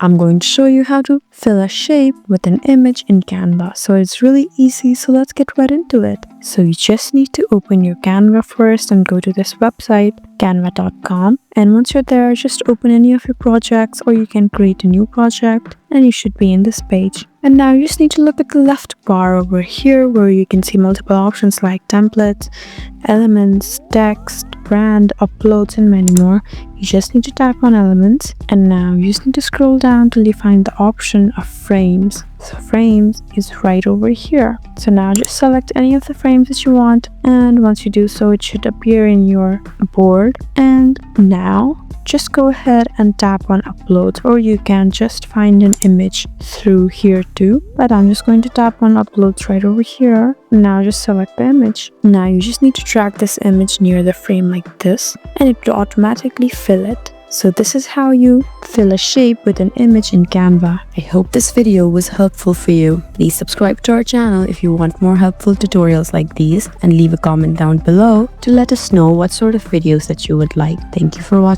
I'm going to show you how to fill a shape with an image in Canva. So it's really easy, so let's get right into it. So you just need to open your Canva first and go to this website, canva.com. And once you're there, just open any of your projects, or you can create a new project and you should be in this page. And now you just need to look at the left bar over here where you can see multiple options like templates, elements, text, brand, uploads, and many more. You just need to tap on elements, and now you just need to scroll down till you find the option of frames. So frames is right over here. So now just select any of the frames that you want, and once you do so, it should appear in your board. And now just go ahead and tap on upload, or you can just find an image through here too, but I'm just going to tap on uploads right over here. Now just select the image. Now you just need to drag this image near the frame like this, and it will automatically fill it. So this is how you fill a shape with an image in Canva. I hope this video was helpful for you. Please subscribe to our channel if you want more helpful tutorials like these, and leave a comment down below to let us know what sort of videos that you would like. Thank you for watching.